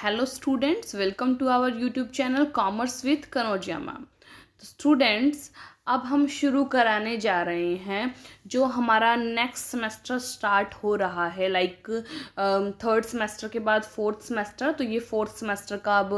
Hello students, welcome to our YouTube channel Commerce with Kanojia ma'am. तो students, अब हम शुरू कराने जा रहे हैं जो हमारा नेक्स्ट सेमेस्टर स्टार्ट हो रहा है, लाइक थर्ड सेमेस्टर के बाद फोर्थ सेमेस्टर। तो ये फोर्थ सेमेस्टर का अब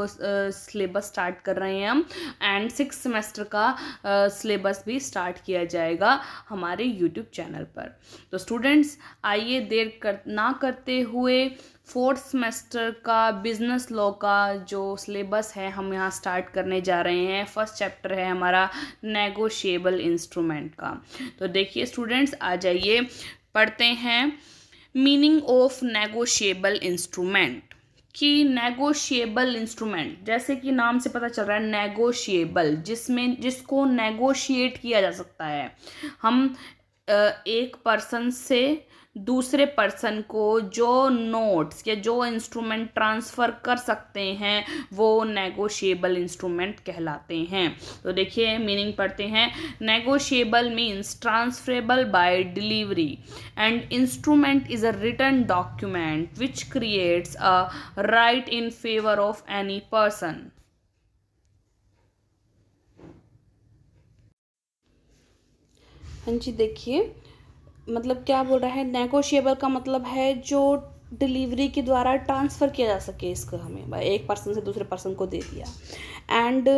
सिलेबस स्टार्ट कर रहे हैं हम, एंड सिक्स सेमेस्टर का सिलेबस भी स्टार्ट किया जाएगा हमारे यूट्यूब चैनल पर। तो स्टूडेंट्स, आइए देर ना करते हुए फोर्थ सेमेस्टर का बिजनेस लॉ का जो सिलेबस है हम यहाँ स्टार्ट करने जा रहे हैं। फर्स्ट चैप्टर है हमारा नेगोशिएबल इंस्ट्रूमेंट का। तो देखिए स्टूडेंट्स, आ जाइए पढ़ते हैं मीनिंग ऑफ नेगोशिएबल इंस्ट्रूमेंट। कि नेगोशिएबल इंस्ट्रूमेंट, जैसे कि नाम से पता चल रहा है नेगोशिएबल, जिसको नेगोशिएट किया जा सकता है। हम एक पर्सन से दूसरे पर्सन को जो नोट्स या जो इंस्ट्रूमेंट ट्रांसफ़र कर सकते हैं वो नेगोशिएबल इंस्ट्रूमेंट कहलाते हैं। तो देखिए मीनिंग पढ़ते हैं। Negotiable means transferable by delivery and instrument is a written document which creates a right in favour of any person. हाँ जी, देखिए मतलब क्या बोल रहा है। नेगोशिएबल का मतलब है जो डिलीवरी के द्वारा ट्रांसफ़र किया जा सके, इसको हमें एक पर्सन से दूसरे पर्सन को दे दिया। एंड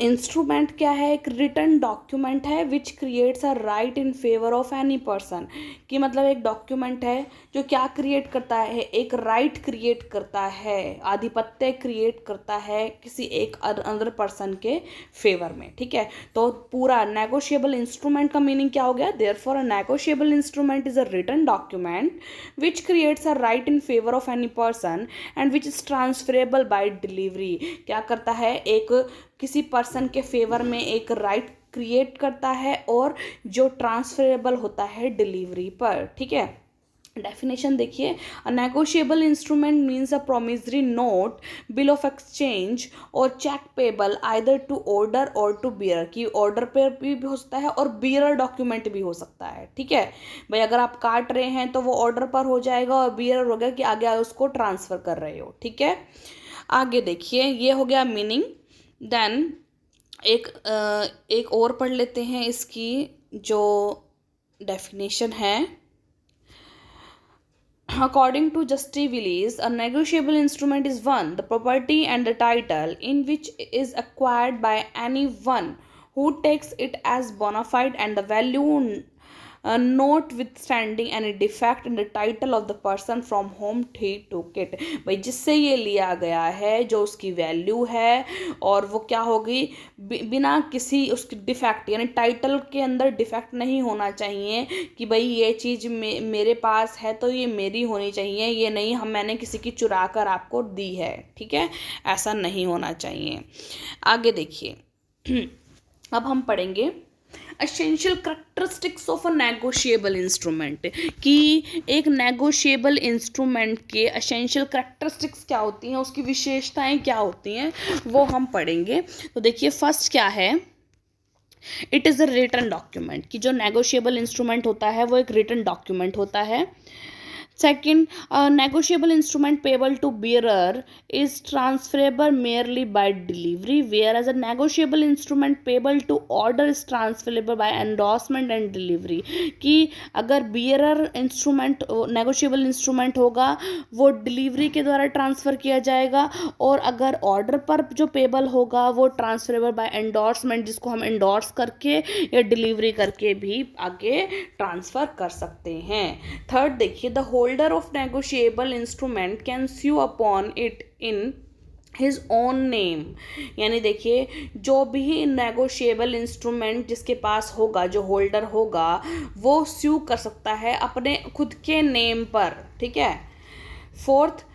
इंस्ट्रूमेंट क्या है, एक रिटन डॉक्यूमेंट है विच creates a right in favour of any person. कि मतलब एक डॉक्यूमेंट है जो क्या क्रिएट करता है, एक राइट क्रिएट करता है, आधिपत्य क्रिएट करता है किसी एक अदर पर्सन के फेवर में। ठीक है, तो पूरा नेगोशिएबल इंस्ट्रूमेंट का मीनिंग क्या हो गया। Therefore a negotiable instrument is a written document which creates a right in favour of any person and which is transferable by delivery. क्या करता है, एक किसी पर्सन के फेवर में एक राइट क्रिएट करता है और जो ट्रांसफरेबल होता है डिलीवरी पर। ठीक है, डेफिनेशन देखिए। A negotiable instrument means a promissory note, bill of exchange और cheque payable either to order और टू बियर। की ऑर्डर पर भी हो सकता है और बियर डॉक्यूमेंट भी हो सकता है। ठीक है भाई, अगर आप काट रहे हैं तो वो ऑर्डर पर हो जाएगा और बियर हो गया कि आगे उसको ट्रांसफ़र कर रहे हो। ठीक है, आगे देखिए, ये हो गया मीनिंग। देन एक और पढ़ लेते हैं इसकी जो डेफिनेशन है। According to Justice Willis, a negotiable instrument is one, the property and the title in which is acquired by anyone who takes it as bona fide and the value notwithstanding any defect in the title of the person from whom he took it। भाई जिससे ये लिया गया है, जो उसकी value है और वो क्या होगी, बिना किसी उसकी डिफेक्ट, यानी टाइटल के अंदर डिफेक्ट नहीं होना चाहिए कि भाई ये चीज़ मेरे पास है तो ये मेरी होनी चाहिए, ये नहीं मैंने किसी की चुरा कर आपको दी है। ठीक है, ऐसा नहीं होना चाहिए। आगे देखिए, अब हम पढ़ेंगे essential characteristics of a negotiable instrument. कि एक नेगोशिएबल इंस्ट्रूमेंट के एसेंशियल करैक्टरिस्टिक्स क्या होती हैं, उसकी विशेषताएं क्या होती हैं, वो हम पढ़ेंगे। तो देखिए फर्स्ट क्या है, it is a written document. कि जो नेगोशिएबल इंस्ट्रूमेंट होता है वो एक रिटन डॉक्यूमेंट होता है। Second, a negotiable instrument payable to bearer is transferable merely by delivery, whereas a negotiable instrument payable to order is transferable by endorsement and delivery। कि अगर bearer इंस्ट्रूमेंट नेगोशिएबल इंस्ट्रूमेंट होगा वो delivery के द्वारा transfer किया जाएगा, और अगर ऑर्डर पर जो पेबल होगा वो ट्रांसफरेबल बाय एंडोर्समेंट, जिसको हम एंडोर्स करके या डिलीवरी करके भी आगे ट्रांसफ़र कर सकते हैं। थर्ड देखिए, the holder of negotiable instrument can sue upon it in his own name. यानी देखिए, जो भी नेगोशिएबल इंस्ट्रूमेंट जिसके पास होगा, जो होल्डर होगा, वो स्यू कर सकता है अपने खुद के नेम पर। ठीक है, fourth,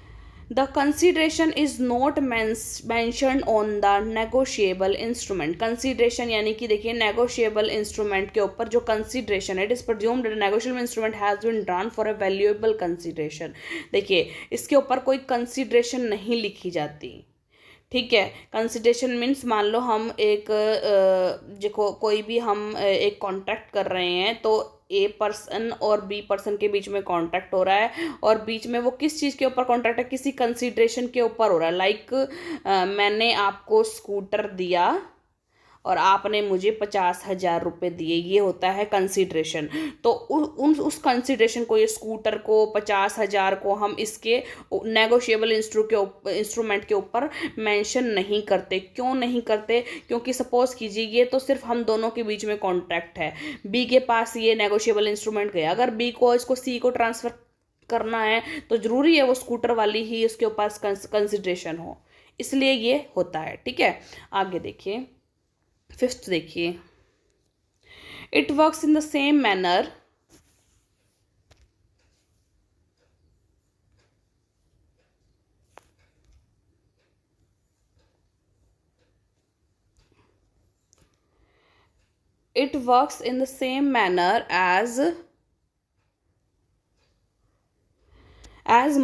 the consideration is not mentioned on the negotiable instrument. Consideration यानी कि देखिए नेगोशिएबल इंस्ट्रूमेंट के ऊपर जो कंसिडरेशन है, it is presumed that negotiable instrument has been drawn for a valuable consideration. देखिए इसके ऊपर कोई कंसिडरेशन नहीं लिखी जाती। ठीक है, कंसिडरेशन मीन्स मान लो हम एक कोई भी हम एक कॉन्ट्रैक्ट कर रहे हैं, तो ए पर्सन और बी पर्सन के बीच में कॉन्ट्रैक्ट हो रहा है, और बीच में वो किस चीज़ के ऊपर कॉन्ट्रैक्ट है, किसी कंसिडरेशन के ऊपर हो रहा है। लाइक मैंने आपको स्कूटर दिया और आपने मुझे 50,000 रुपये दिए, ये होता है कंसिडरेशन। तो उस कंसिडरेशन को, ये स्कूटर को, 50,000 को हम इसके नेगोशिएबल इंस्ट्रूमेंट के ऊपर मेंशन नहीं करते। क्यों नहीं करते? क्योंकि सपोज कीजिए ये तो सिर्फ हम दोनों के बीच में कॉन्ट्रैक्ट है, बी के पास ये नेगोशिएबल इंस्ट्रूमेंट गया, अगर बी को इसको सी को ट्रांसफ़र करना है तो ज़रूरी है वो स्कूटर वाली ही उसके ऊपर कंसिडरेशन हो, इसलिए ये होता है। ठीक है, आगे देखिए, फिफ्थ देखिए, it works in the same manner it works in the same manner as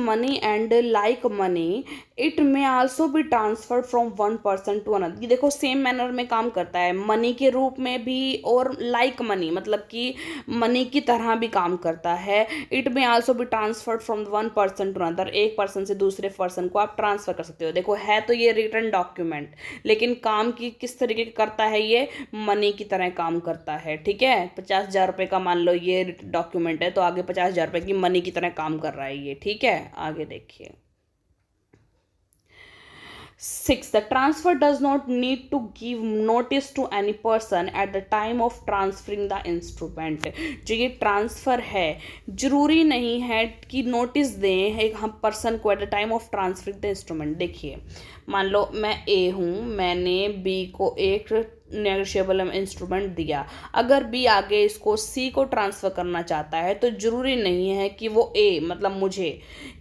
money and like money it may also be transferred from one person to another। ये देखो सेम मैनर में काम करता है, मनी के रूप में भी और लाइक मनी मतलब कि मनी की तरह भी काम करता है। It may also be transferred from one person to another, एक पर्सन से दूसरे पर्सन को आप ट्रांसफ़र कर सकते हो। देखो है तो ये रिटन डॉक्यूमेंट, लेकिन काम की किस तरीके का करता है, ये मनी की तरह काम करता है। ठीक है, 50,000 रुपये का मान लो ये डॉक्यूमेंट है, तो आगे 50,000 रुपये की मनी की तरह काम कर रहा है ये। ठीक है, आगे देखिए, 6. The transfer does not need to give notice to any person at the time of transferring the instrument। जो ये ट्रांसफ़र है ज़रूरी नहीं है कि नोटिस दें एक हम पर्सन को at the time of transferring the instrument. देखिए, मान लो मैं ए हूँ, मैंने बी को एक नेगोशिएबल इंस्ट्रूमेंट दिया, अगर बी आगे इसको सी को ट्रांसफ़र करना चाहता है तो ज़रूरी नहीं है कि वो ए मतलब मुझे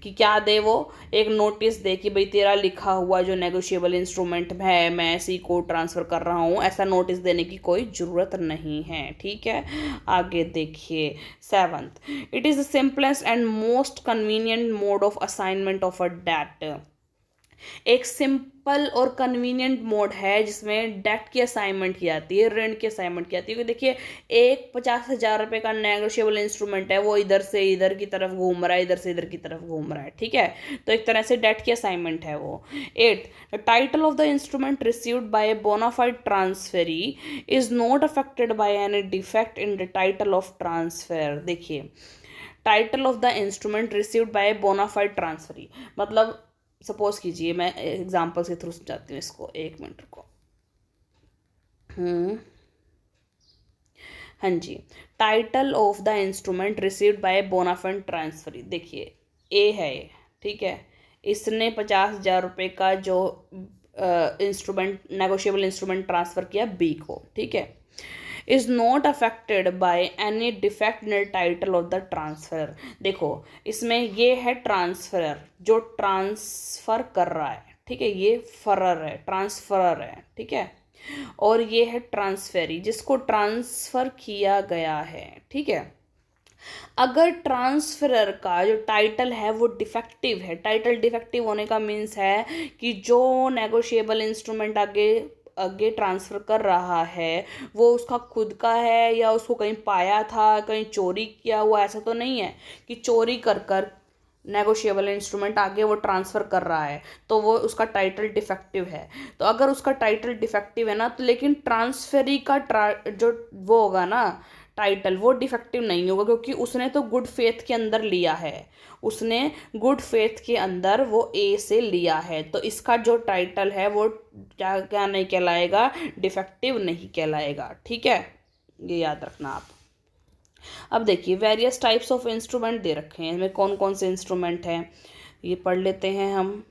कि क्या दे, वो एक नोटिस दे कि भाई तेरा लिखा हुआ जो नेगोशिएबल इंस्ट्रूमेंट है मैं सी को ट्रांसफ़र कर रहा हूँ, ऐसा नोटिस देने की कोई ज़रूरत नहीं है। ठीक है, आगे देखिए, 7th, it is the simplest and most convenient mode of assignment of a debt. एक सिंपल और कन्वीनियंट मोड है जिसमें डेट की असाइनमेंट की जाती है, ऋण की असाइनमेंट की जाती है। क्योंकि देखिए एक 50,000 रुपये का नेगोशिएबल इंस्ट्रूमेंट है, वो इधर से इधर की तरफ घूम रहा है, इधर से इधर की तरफ घूम रहा है। ठीक है, तो एक तरह से डेट की असाइनमेंट है वो। 8. The title of the instrument received by a bona fide transferee is not affected by any defect in the title of transfer. देखिए, title of the instrument received by a bona fide transferee मतलब suppose कीजिए, मैं example के through समझाती हूँ इसको, 1 minute को। हाँ जी, title of the instrument received by bona fide transferee. देखिए ए है ये, ठीक है, इसने 50,000 रुपये का जो इंस्ट्रूमेंट नेगोशिएबल इंस्ट्रूमेंट ट्रांसफ़र किया बी को। ठीक है, is not affected by any defect in title of the transfer. देखो इसमें ये है ट्रांसफरर जो ट्रांसफ़र कर रहा है, ठीक है, ये फरर है, ट्रांसफरर है। ठीक है, और ये है ट्रांसफेरी जिसको ट्रांसफ़र किया गया है। ठीक है, अगर ट्रांसफरर का जो टाइटल है वो डिफेक्टिव है, टाइटल डिफेक्टिव होने का मीन्स है कि जो नेगोशिएबल इंस्ट्रूमेंट आगे ट्रांसफ़र कर रहा है वो उसका खुद का है या उसको कहीं पाया था, कहीं चोरी किया हुआ, ऐसा तो नहीं है कि चोरी कर कर नेगोशिएबल इंस्ट्रूमेंट आगे वो ट्रांसफ़र कर रहा है, तो वो उसका टाइटल डिफेक्टिव है। तो अगर उसका टाइटल डिफेक्टिव है ना, तो लेकिन ट्रांसफेरी का जो वो होगा ना टाइटल, वो डिफेक्टिव नहीं होगा, क्योंकि उसने तो गुड फेथ के अंदर लिया है, उसने गुड फेथ के अंदर वो ए से लिया है, तो इसका जो टाइटल है वो क्या क्या नहीं कहलाएगा, डिफेक्टिव नहीं कहलाएगा। ठीक है, ये याद रखना आप। अब देखिए, वेरियस टाइप्स ऑफ इंस्ट्रूमेंट दे रखे हैं, इसमें कौन कौन से इंस्ट्रूमेंट हैं ये पढ़ लेते हैं हम।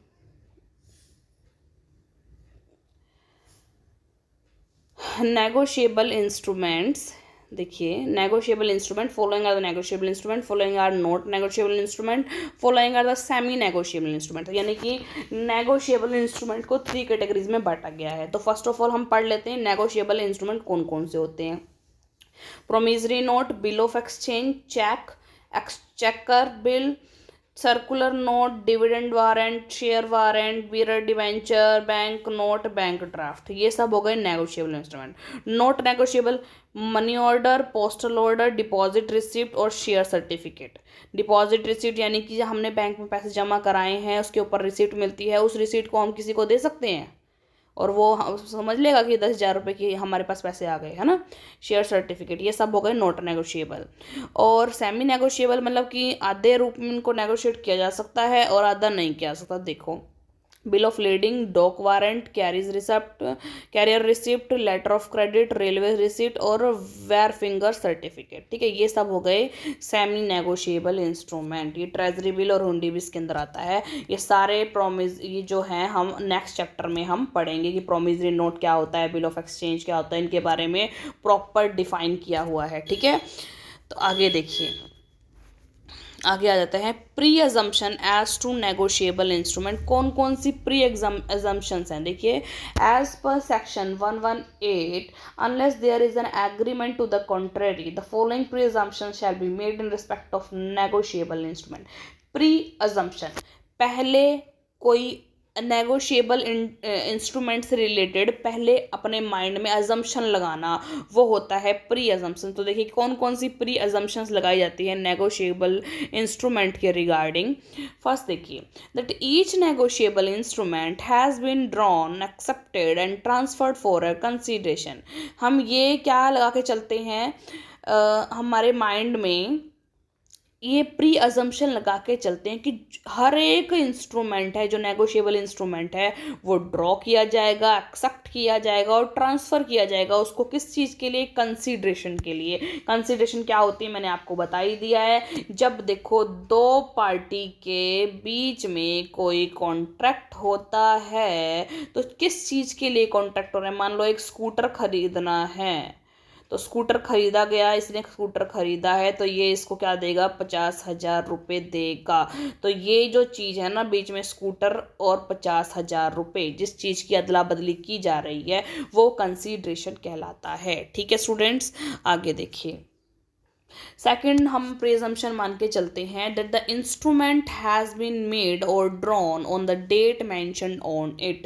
नेगोशिएबल इंस्ट्रूमेंट्स, देखिए, negotiable instrument, following are the negotiable instrument, following are not negotiable instrument, following are the semi negotiable instrument. यानी कि नेगोशिएबल इंस्ट्रूमेंट को 3 कैटेगरीज में बांटा गया है। तो फर्स्ट ऑफ ऑल हम पढ़ लेते हैं नेगोशिएबल इंस्ट्रूमेंट कौन कौन से होते हैं। Promissory note, bill of exchange, cheque, exchequer bill, circular note, dividend warrant, share warrant, bearer debenture, bank note, bank draft, ये सब हो गए negotiable instrument. Not negotiable money order, postal order, deposit receipt और शेयर सर्टिफिकेट। डिपॉजिट रिसिप्ट यानी कि हमने bank में पैसे जमा कराए हैं, उसके ऊपर रिसिप्ट मिलती है, उस रिसिप्ट को हम किसी को दे सकते हैं और वो समझ लेगा कि 10,000 रुपये की हमारे पास पैसे आ गए, है ना। शेयर सर्टिफिकेट, ये सब हो गए नॉट नेगोशिएबल। और सेमी नेगोशिएबल मतलब कि आधे रूप में इनको नेगोशिएट किया जा सकता है और आधा नहीं किया जा सकता। देखो, bill of lading, dock warrant, carriage receipt, carrier receipt, letter of credit, railway receipt और वेयर फिंगर सर्टिफिकेट। ठीक है, ये सब हो गए सेमी नेगोशिएबल इंस्ट्रूमेंट। ये ट्रेजरी बिल और हुंडी भी इसके अंदर आता है। ये सारे प्रोमिस, ये जो हैं हम नेक्स्ट चैप्टर में हम पढ़ेंगे कि प्रोमिसरी नोट क्या होता है, बिल ऑफ एक्सचेंज क्या होता है, इनके बारे में प्रॉपर डिफाइन किया हुआ है। ठीक है, तो आगे देखिए, आगे आ जाते हैं pre assumption as to negotiable instrument. कौन कौन सी प्री अजम्पशंस हैं, देखिए। As per section 118 unless there is an agreement to the contrary the following pre assumption shall be made in respect of negotiable instrument. Pre assumption, पहले कोई negotiable instrument से related पहले अपने माइंड में assumption लगाना, वो होता है प्री अजम्पशन। तो देखिए कौन कौन सी प्री अजम्पशंस लगाई जाती है नेगोशिएबल इंस्ट्रूमेंट के रिगार्डिंग। फर्स्ट देखिए, that each negotiable instrument has been drawn, accepted and transferred for a consideration. हम ये क्या लगा के चलते हैं हमारे माइंड में, ये प्री अजम्पशन लगा के चलते हैं कि हर एक इंस्ट्रूमेंट है जो नेगोशिएबल इंस्ट्रूमेंट है वो ड्रॉ किया जाएगा, एक्सेप्ट किया जाएगा और ट्रांसफ़र किया जाएगा। उसको किस चीज़ के लिए, कंसीडरेशन के लिए। कंसीडरेशन क्या होती है मैंने आपको बता ही दिया है। जब देखो दो पार्टी के बीच में कोई कॉन्ट्रैक्ट होता है तो किस चीज़ के लिए कॉन्ट्रैक्ट हो रहा है। मान लो एक स्कूटर खरीदना है, तो स्कूटर खरीदा गया, इसने स्कूटर खरीदा है तो ये इसको क्या देगा, 50,000 रुपये देगा। तो ये जो चीज़ है ना बीच में, स्कूटर और 50,000 रुपये, जिस चीज़ की अदला बदली की जा रही है वो कंसीडरेशन कहलाता है। ठीक है स्टूडेंट्स, आगे देखिए। सेकंड, हम प्रिजम्पशन मान के चलते हैं that the instrument has been made और drawn on the date mentioned on it,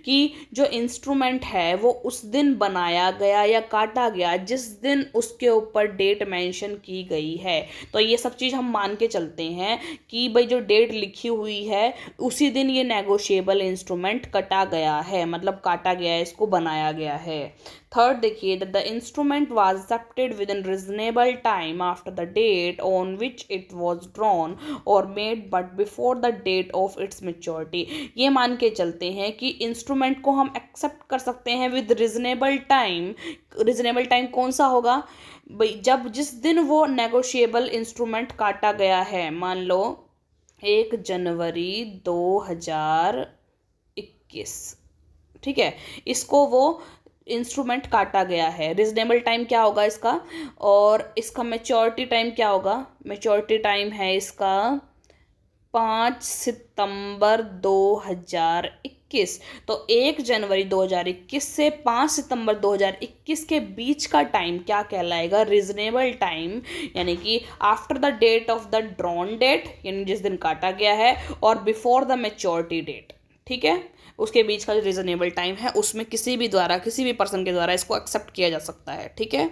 कि जो इंस्ट्रूमेंट है वो उस दिन बनाया गया या काटा गया जिस दिन उसके ऊपर डेट मेंशन की गई है। तो ये सब चीज़ हम मान के चलते हैं कि भाई जो डेट लिखी हुई है उसी दिन ये नेगोशिएबल इंस्ट्रूमेंट कटा गया है, मतलब काटा गया है, इसको बनाया गया है। थर्ड देखिए, that the instrument was accepted within reasonable time after the date on which it was drawn और made but before the date of its maturity. ये मान के चलते हैं कि इंस्ट्रूमेंट को हम एक्सेप्ट कर सकते हैं with reasonable time. Reasonable time कौन सा होगा भाई, जब जिस दिन वो नेगोशिएबल इंस्ट्रूमेंट काटा गया है। मान लो 1 जनवरी 2021, ठीक है, इसको वो इंस्ट्रूमेंट काटा गया है। रीजनेबल टाइम क्या होगा इसका, और इसका मैच्योरिटी टाइम क्या होगा, मैच्योरिटी टाइम है इसका 5 सितंबर 2021। तो 1 जनवरी 2021 से 5 सितंबर 2021 के बीच का टाइम क्या कहलाएगा, रीजनेबल टाइम, यानी कि after the date of the drawn date, यानी जिस दिन काटा गया है, और बिफोर द मैच्योरिटी डेट। ठीक है, उसके बीच का जो रीजनेबल टाइम है उसमें किसी भी द्वारा, किसी भी पर्सन के द्वारा इसको एक्सेप्ट किया जा सकता है। ठीक है,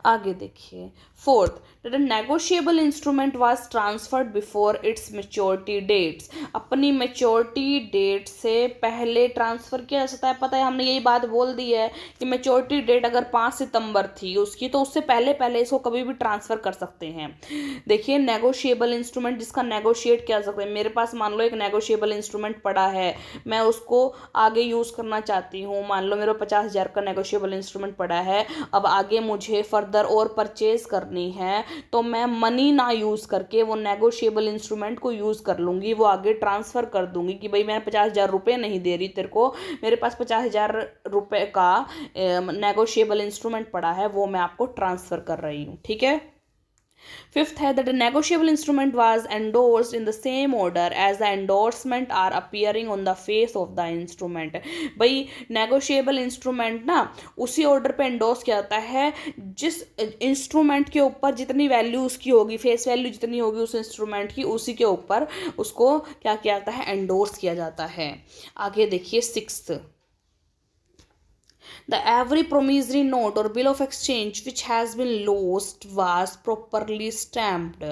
आगे देखिए। Fourth, that negotiable instrument was transferred before its maturity dates. अपनी मैच्योरिटी डेट से पहले ट्रांसफ़र किया जा सकता है। पता है, हमने यही बात बोल दी है कि मैच्योरिटी डेट अगर 5 सितंबर थी उसकी, तो उससे पहले पहले इसको कभी भी ट्रांसफ़र कर सकते हैं। देखिए, नेगोशिएबल इंस्ट्रूमेंट जिसका नेगोशिएट किया जा सकता है, मेरे पास मान लो एक नेगोशिएबल इंस्ट्रूमेंट पड़ा है, मैं उसको आगे यूज़ करना चाहती हूँ। मान लो मेरा 50,000 का नेगोशिएबल इंस्ट्रूमेंट पड़ा है, अब आगे मुझे फर्दर और परचेज करनी है, तो मैं मनी ना यूज़ करके वो नेगोशिएबल इंस्ट्रूमेंट को यूज़ कर लूँगी, वो आगे ट्रांसफ़र कर दूँगी कि भाई मैं 50,000 रुपये नहीं दे रही तेरे को, मेरे पास 50,000 रुपये का नेगोशिएबल इंस्ट्रूमेंट पड़ा है, वो मैं आपको ट्रांसफ़र कर रही हूँ। ठीक है। फिफ्थ है that negotiable instrument was endorsed in the same order as the endorsement are appearing on the face of the instrument. भाई नेगोशिएबल इंस्ट्रूमेंट ना उसी ऑर्डर पे एंडोर्स किया जाता है जिस इंस्ट्रूमेंट के ऊपर जितनी वैल्यू उसकी होगी, फेस वैल्यू जितनी होगी उस इंस्ट्रूमेंट की, उसी के ऊपर उसको क्या किया जाता है, एंडोर्स किया जाता है। आगे देखिए 6th, The every promissory note or bill of exchange which has been lost was properly stamped.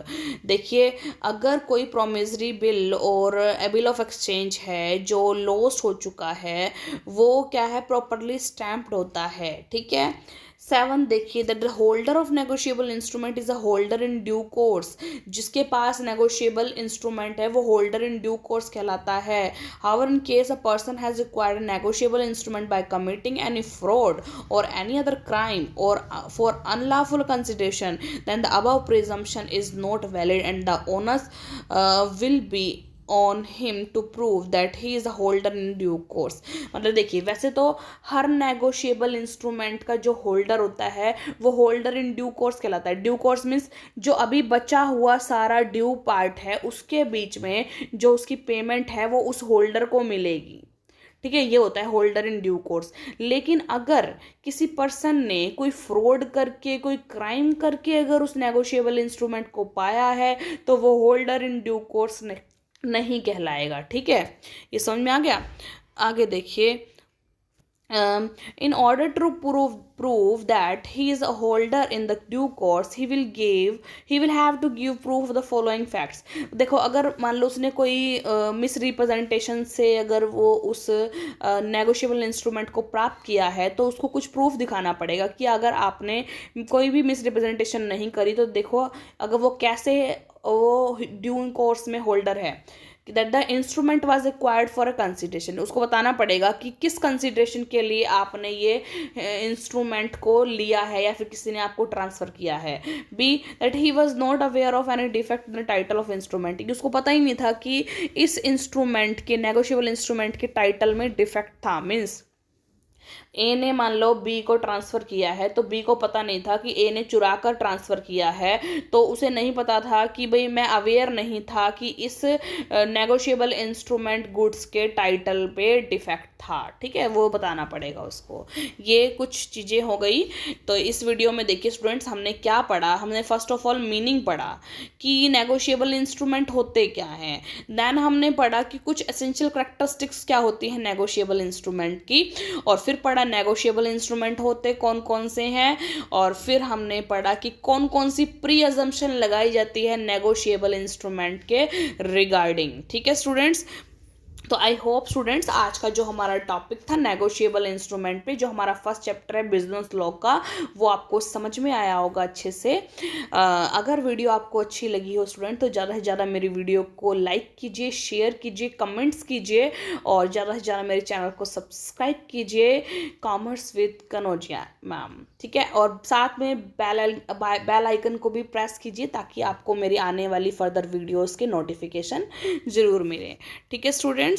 देखिए, अगर कोई promissory bill और bill of exchange है जो lost हो चुका है, वो क्या है, properly stamped होता है, ठीक है। 7 देखिए, that the holder of negotiable instrument is a holder in due course. जिसके पास नेगोशिएबल इंस्ट्रूमेंट है वो होल्डर इन ड्यू कोर्स कहलाता है। However in case a person has acquired negotiable instrument by committing any fraud or any other crime or for unlawful consideration, then the above presumption is not valid and the owners will be on him to prove that he is a holder in due course। मतलब देखिए, वैसे तो हर negotiable instrument का जो holder होता है वो holder in due course कहलाता है। ड्यू कोर्स मीन्स जो अभी बचा हुआ सारा ड्यू पार्ट है उसके बीच में जो उसकी पेमेंट है वो उस होल्डर को मिलेगी, ठीक है, ये होता है होल्डर इन ड्यू कोर्स। लेकिन अगर किसी पर्सन ने कोई फ्रॉड करके, कोई क्राइम करके अगर उस नेगोशिएबल इंस्ट्रूमेंट को पाया है तो वो होल्डर इन ड्यू कोर्स नहीं कहलाएगा, ठीक है। ये समझ में आ गया। आगे देखिए, in order to prove that he is a holder in the due course he will have to give proof of the following facts। देखो, अगर मान लो उसने कोई मिसरिप्रेजेंटेशन से अगर वो उस नेगोशिएबल इंस्ट्रूमेंट को प्राप्त किया है तो उसको कुछ प्रूफ दिखाना पड़ेगा कि अगर आपने कोई भी मिसरिप्रेजेंटेशन नहीं करी तो देखो अगर वो कैसे वो ड्यू कोर्स में होल्डर है। That the instrument was acquired for a consideration, उसको बताना पड़ेगा कि किस कंसिडरेशन के लिए आपने ये इंस्ट्रूमेंट को लिया है या फिर किसी ने आपको ट्रांसफ़र किया है। B that he was not aware of any defect in the title of instrument, उसको पता ही नहीं था कि इस इंस्ट्रूमेंट के, नेगोशिएबल इंस्ट्रूमेंट के टाइटल में डिफेक्ट था। मीन्स ए ने मान लो बी को ट्रांसफ़र किया है तो बी को पता नहीं था कि ए ने चुरा कर ट्रांसफ़र किया है, तो उसे नहीं पता था कि भाई मैं अवेयर नहीं था कि इस नेगोशिएबल इंस्ट्रूमेंट गुड्स के टाइटल पे डिफेक्ट था, ठीक है, वो बताना पड़ेगा उसको। ये कुछ चीज़ें हो गई। तो इस वीडियो में देखिए स्टूडेंट्स, हमने क्या पढ़ा, हमने फर्स्ट ऑफ ऑल मीनिंग पढ़ा कि नेगोशिएबल इंस्ट्रूमेंट होते क्या हैं। देन हमने पढ़ा कि कुछ एसेंशियल करैक्टरिस्टिक्स क्या होती हैं नेगोशिएबल इंस्ट्रूमेंट की, और फिर पढ़ा नेगोशिएबल इंस्ट्रूमेंट होते कौन कौन से हैं, और फिर हमने पढ़ा कि कौन कौन सी प्री अजम्पशन लगाई जाती है नेगोशिएबल इंस्ट्रूमेंट के रिगार्डिंग, ठीक है स्टूडेंट्स। तो आई होप स्टूडेंट्स आज का जो हमारा टॉपिक था नेगोशिएबल इंस्ट्रूमेंट पे, जो हमारा फर्स्ट चैप्टर है बिजनेस लॉ का, वो आपको समझ में आया होगा अच्छे से। अगर वीडियो आपको अच्छी लगी हो स्टूडेंट तो ज़्यादा से ज़्यादा मेरी वीडियो को लाइक कीजिए, शेयर कीजिए, कमेंट्स कीजिए और ज़्यादा से ज़्यादा मेरे चैनल को सब्सक्राइब कीजिए, कॉमर्स विद कनोजिया मैम, ठीक है। और साथ में बेल आइकन को भी प्रेस कीजिए ताकि आपको मेरी आने वाली फर्दर वीडियोज़ के नोटिफिकेशन ज़रूर मिले, ठीक है स्टूडेंट्स।